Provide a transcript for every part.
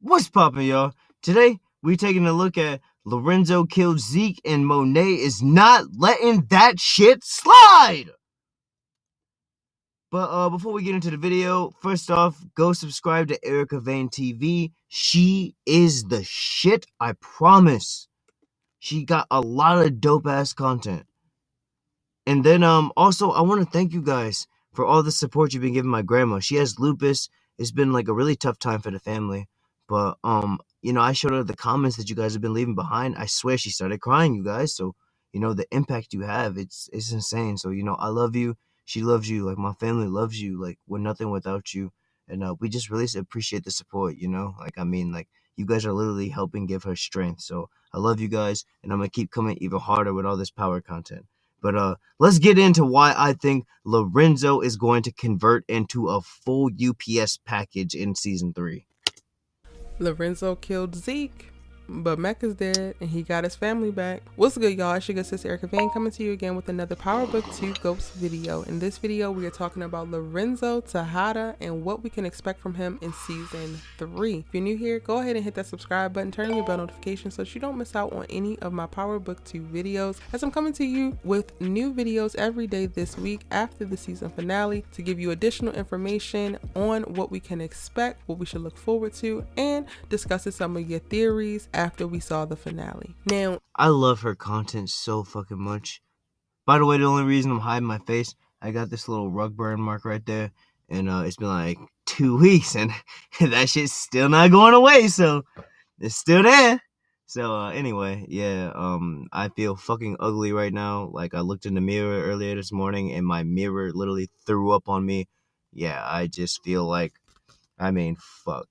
What's poppin', y'all? Today, we taking a look at Lorenzo killed Zeke and Monet is not letting that shit slide! But before we get into the video, first off, go subscribe to Erica Vane TV. She is the shit, I promise. She got a lot of dope-ass content. And then also I want to thank you guys for all the support you've been giving my grandma. She has lupus. It's been like a really tough time for the family. But I showed her the comments that you guys have been leaving behind. I swear she started crying, you guys. So, the impact you have, it's insane. So, I love you. She loves you. Like my family loves you. Like we're nothing without you. And we just really appreciate the support, like you guys are literally helping give her strength. So I love you guys, and I'm gonna keep coming even harder with all this power content. But let's get into why I think Lorenzo is going to convert into a full UPS package in season 3. Lorenzo killed Zeke, but Mecca's dead and he got his family back. What's good, y'all? It's your good sister Erica Vane coming to you again with another Power Book 2 Ghost video. In this video, we are talking about Lorenzo Tejada and what we can expect from him in season 3. If you're new here, go ahead and hit that subscribe button, turn on your bell notification so that you don't miss out on any of my Power Book 2 videos, as I'm coming to you with new videos every day this week after the season finale to give you additional information on what we can expect, what we should look forward to, and discussing some of your theories after we saw the finale. Now, I love her content so fucking much. By the way, the only reason I'm hiding my face, I got this little rug burn mark right there, and it's been like 2 weeks, and that shit's still not going away, so it's still there. So anyway, yeah, I feel fucking ugly right now. Like I looked in the mirror earlier this morning, and my mirror literally threw up on me. Yeah, I just feel like, fuck.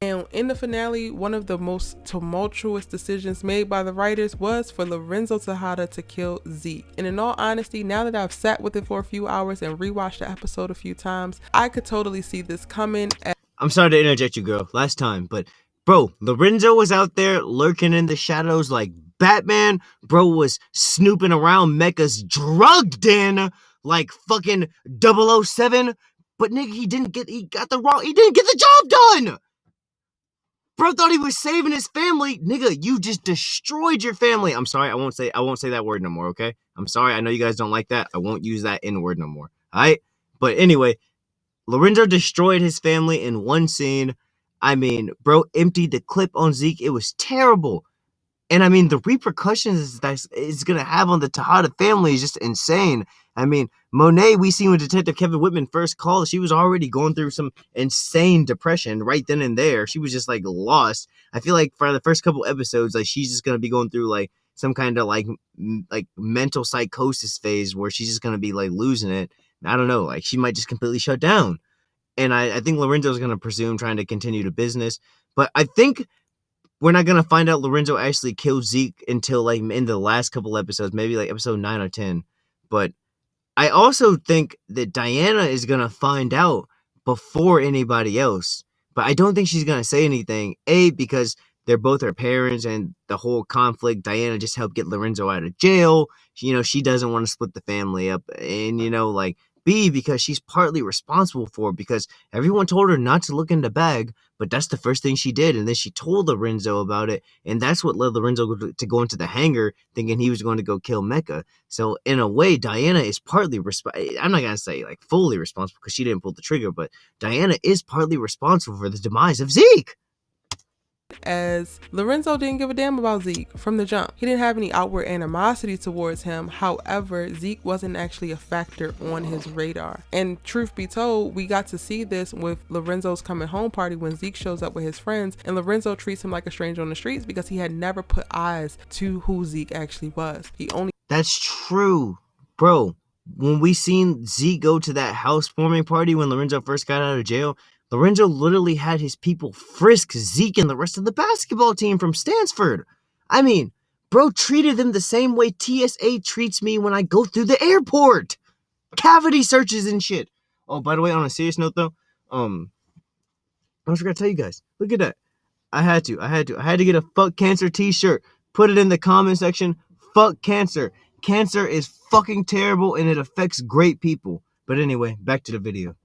Now, in the finale, one of the most tumultuous decisions made by the writers was for Lorenzo Tejada to kill Zeke. And in all honesty, now that I've sat with it for a few hours and rewatched the episode a few times, I could totally see this coming. I'm sorry to interject you, girl, last time, but bro, Lorenzo was out there lurking in the shadows like Batman. Bro was snooping around Mecha's drug den like fucking 007. But nigga, he didn't get the job done. Bro thought he was saving his family. Nigga, you just destroyed your family. I'm sorry, I won't say that word no more, okay? I'm sorry, I know you guys don't like that. I won't use that N word no more. Alright? But anyway, Lorenzo destroyed his family in one scene. Bro emptied the clip on Zeke. It was terrible. And the repercussions that it's gonna have on the Tejada family is just insane. Monet, we seen when Detective Kevin Whitman first called, she was already going through some insane depression right then and there. She was just like lost. I feel like for the first couple episodes, like she's just gonna be going through like some kind of like mental psychosis phase where she's just gonna be like losing it. I don't know, like she might just completely shut down. And I think Lorenzo's gonna presume trying to continue the business. But I think we're not gonna find out Lorenzo actually killed Zeke until like in the last couple episodes, maybe like episode 9 or 10. But I also think that Diana is gonna find out before anybody else. But I don't think she's gonna say anything. A, because they're both her parents and the whole conflict. Diana just helped get Lorenzo out of jail. She doesn't want to split the family up. And like B, because she's partly responsible for it, because everyone told her not to look in the bag, but that's the first thing she did. And then she told Lorenzo about it, and that's what led Lorenzo to go into the hangar thinking he was going to go kill Mecca. So in a way, Diana is partly I'm not gonna say like fully responsible because she didn't pull the trigger, but Diana is partly responsible for the demise of Zeke. As Lorenzo didn't give a damn about Zeke from the jump. He didn't have any outward animosity towards him. However, Zeke wasn't actually a factor on his radar. And truth be told, we got to see this with Lorenzo's coming home party when Zeke shows up with his friends and Lorenzo treats him like a stranger on the streets because he had never put eyes to who Zeke actually was. That's true, bro. When we seen Zeke go to that housewarming party when Lorenzo first got out of jail, Lorenzo literally had his people frisk Zeke and the rest of the basketball team from Stanford. Bro treated them the same way TSA treats me when I go through the airport. Cavity searches and shit. Oh, by the way, on a serious note though, I was gonna tell you guys. Look at that. I had to get a fuck cancer t-shirt. Put it in the comment section. Fuck cancer. Cancer is fucking terrible and it affects great people. But anyway, back to the video.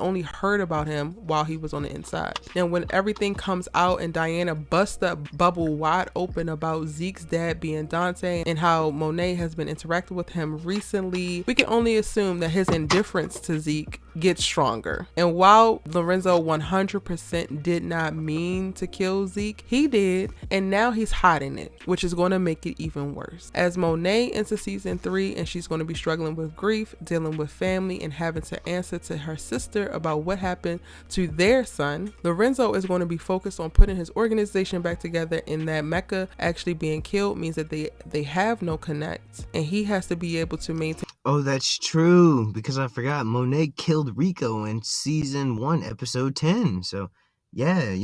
only heard about him while he was on the inside. Now, when everything comes out and Diana busts that bubble wide open about Zeke's dad being Dante and how Monet has been interacting with him recently, we can only assume that his indifference to Zeke gets stronger. And while Lorenzo 100% did not mean to kill Zeke, he did, and now he's hiding it, which is going to make it even worse. As Monet enters season 3 and she's going to be struggling with grief, dealing with family, and having to answer to her sister about what happened to their son, Lorenzo is going to be focused on putting his organization back together, and that Mecca actually being killed means that they have no connect, and he has to be able to maintain. Oh, that's true, because I forgot Monet killed Rico in season 1, episode 10. So, yeah,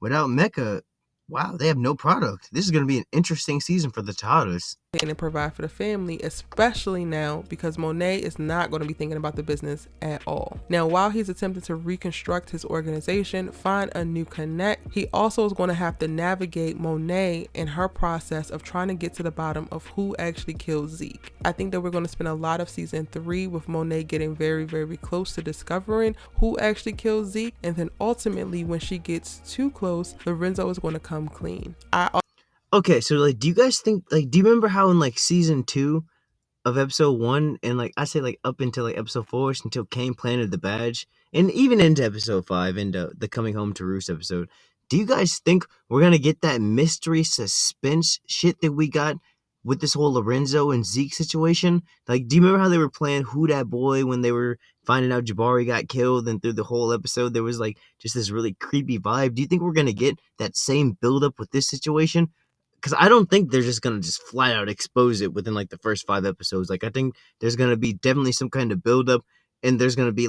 without Mecca, wow, they have no product. This is going to be an interesting season for the Tejadas. And provide for the family, especially now because Monet is not going to be thinking about the business at all. Now, while he's attempting to reconstruct his organization, find a new connect, he also is going to have to navigate Monet in her process of trying to get to the bottom of who actually killed Zeke. I think that we're going to spend a lot of season 3 with Monet getting very, very close to discovering who actually killed Zeke, and then ultimately when she gets too close, Lorenzo is going to come clean. Okay, so do you guys think do you remember how in season 2 of episode 1 and I say up until episode 4 until Kane planted the badge, and even into episode 5 into the Coming Home to Roost episode, do you guys think we're gonna get that mystery suspense shit that we got with this whole Lorenzo and Zeke situation? Do you remember how they were playing Who Dat Boy when they were finding out Jabari got killed, and through the whole episode there was just this really creepy vibe? Do you think we're gonna get that same buildup with this situation? Because I don't think they're just gonna just flat out expose it within the first 5 episodes. I think there's gonna be definitely some kind of buildup, and there's gonna be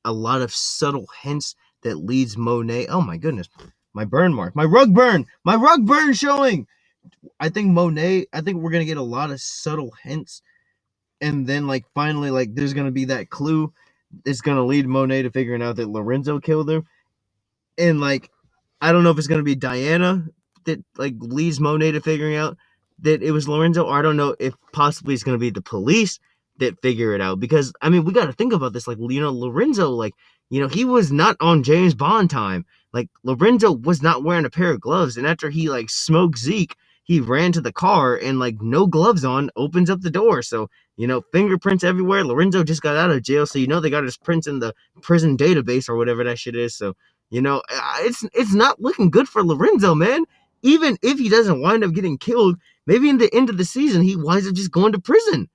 a lot of subtle hints that leads Monet. Oh my goodness, my burn mark, my rug burn showing. I think we're gonna get a lot of subtle hints, and then finally there's gonna be that clue that's gonna lead Monet to figuring out that Lorenzo killed her, and I don't know if it's gonna be Diana that leads Monet to figuring out that it was Lorenzo, or I don't know if possibly it's going to be the police that figure it out, because I mean we got to think about this. Lorenzo, he was not on James Bond time. Lorenzo was not wearing a pair of gloves, and after he smoked Zeke, he ran to the car and no gloves on opens up the door. So fingerprints everywhere. Lorenzo just got out of jail, so they got his prints in the prison database or whatever that shit is. So it's not looking good for Lorenzo, man. Even if he doesn't wind up getting killed, maybe in the end of the season, he winds up just going to prison.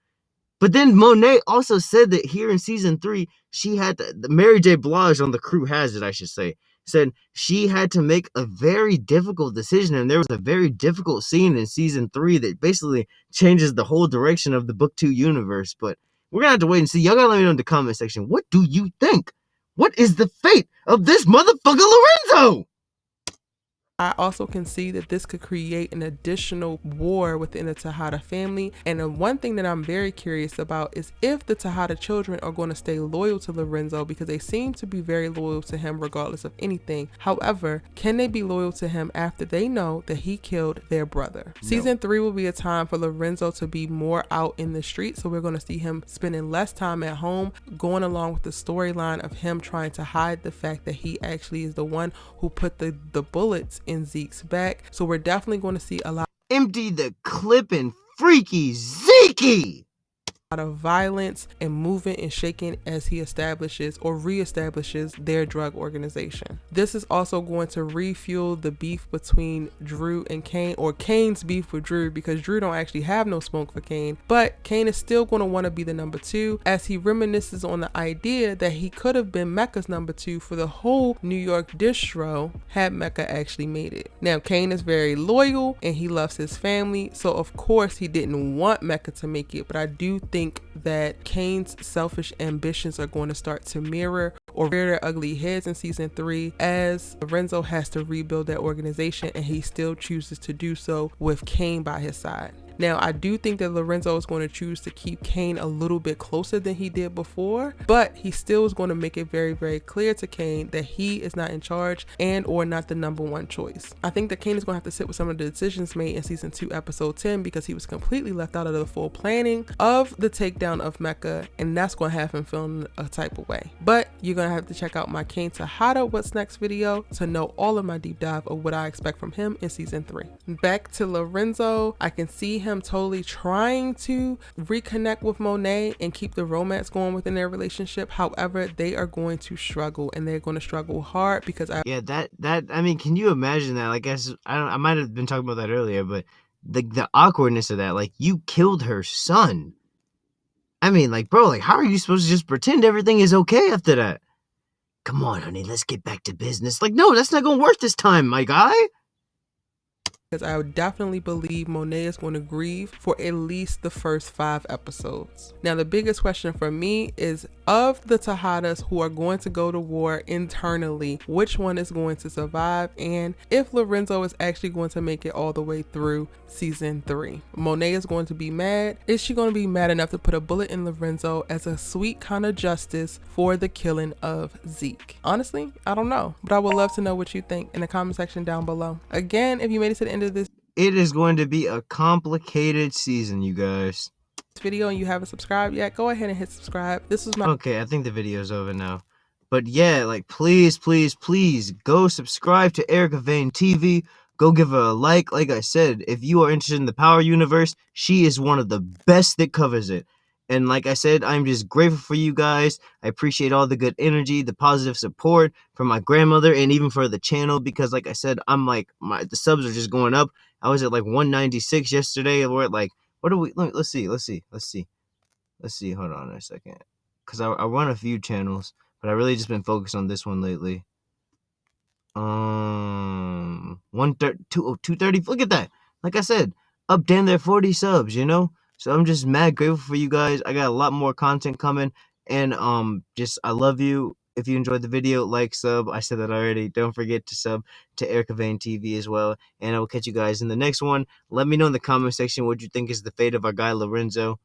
But then Monet also said that here in season 3, she had the Mary J. Blige on The Crew Has It, I should say, said she had to make a very difficult decision. And there was a very difficult scene in season 3 that basically changes the whole direction of the book 2 universe. But we're going to have to wait and see. Y'all got to let me know in the comment section. What do you think? What is the fate of this motherfucker Lorenzo? I also can see that this could create an additional war within the Tejada family. And the one thing that I'm very curious about is if the Tejada children are going to stay loyal to Lorenzo, because they seem to be very loyal to him regardless of anything. However, can they be loyal to him after they know that he killed their brother? No. Season 3 will be a time for Lorenzo to be more out in the street. So we're going to see him spending less time at home, going along with the storyline of him trying to hide the fact that he actually is the one who put the bullets in Zeke's back. So we're definitely going to see a lot. Empty the clip and freaky Zeke. Of violence and movement and shaking as he establishes or reestablishes their drug organization. This is also going to refuel the beef between Drew and Kane, or Kane's beef with Drew, because Drew don't actually have no smoke for Kane, but Kane is still going to want to be the number 2, as he reminisces on the idea that he could have been Mecca's number 2 for the whole New York distro had Mecca actually made it. Now Kane is very loyal and he loves his family, so of course he didn't want Mecca to make it, but I do think that Kane's selfish ambitions are going to start to mirror or rear their ugly heads in season 3, as Lorenzo has to rebuild that organization, and he still chooses to do so with Kane by his side. Now, I do think that Lorenzo is going to choose to keep Kane a little bit closer than he did before, but he still is going to make it very, very clear to Kane that he is not in charge and or not the number one choice. I think that Kane is going to have to sit with some of the decisions made in season 2, episode 10, because he was completely left out of the full planning of the takedown of Mecca, and that's going to have him feeling a type of way. But you're going to have to check out my Kane Tejada What's Next video to know all of my deep dive of what I expect from him in season 3. Back to Lorenzo, I can see him totally trying to reconnect with Monet and keep the romance going within their relationship. However, they are going to struggle, and they're going to struggle hard because I mean, can you imagine that? Like, I might have been talking about that earlier, but the awkwardness of that, like, you killed her son. I mean, like, bro, like, how are you supposed to just pretend everything is okay after that? Come on, honey, let's get back to business. Like, no, that's not gonna work this time, my guy. because I would definitely believe Monet is going to grieve for at least the first 5 episodes. Now, the biggest question for me is, of the Tejadas who are going to go to war internally, which one is going to survive, and if Lorenzo is actually going to make it all the way through season 3. Monet is going to be mad. Is she going to be mad enough to put a bullet in Lorenzo as a sweet kind of justice for the killing of Zeke? Honestly, I don't know, but I would love to know what you think in the comment section down below. Again, if you made it to the end of this It is going to be a complicated season, you guys. video and you haven't subscribed yet, go ahead and hit subscribe. This was my Okay, I think the video's over now. But yeah, like, please, please, please go subscribe to Erica Vane TV. Go give her a like. Like I said, if you are interested in the Power Universe, she is one of the best that covers it. And like I said, I'm just grateful for you guys. I appreciate all the good energy, the positive support from my grandmother, and even for the channel, because like I said, I'm like, the subs are just going up. I was at like 196 yesterday. We're at like, what are we? Let's see. Hold on a second, because I run a few channels, but I really just been focused on this one lately. 230. Look at that. Like I said, up damn there 40 subs, you know? So I'm just mad grateful for you guys. I got a lot more content coming, and just I love you. If you enjoyed the video, like, sub. I said that already. Don't forget to sub to Erica Vane TV as well. And I will catch you guys in the next one. Let me know in the comment section what you think is the fate of our guy Lorenzo.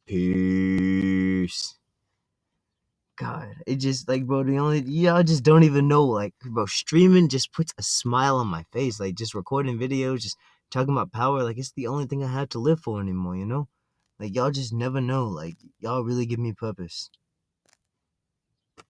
Peace. God, it just, like, bro, y'all just don't even know, like, bro, streaming just puts a smile on my face, like, just recording videos, just talking about power, like, it's the only thing I have to live for anymore, you know? Like, y'all just never know, like, y'all really give me purpose.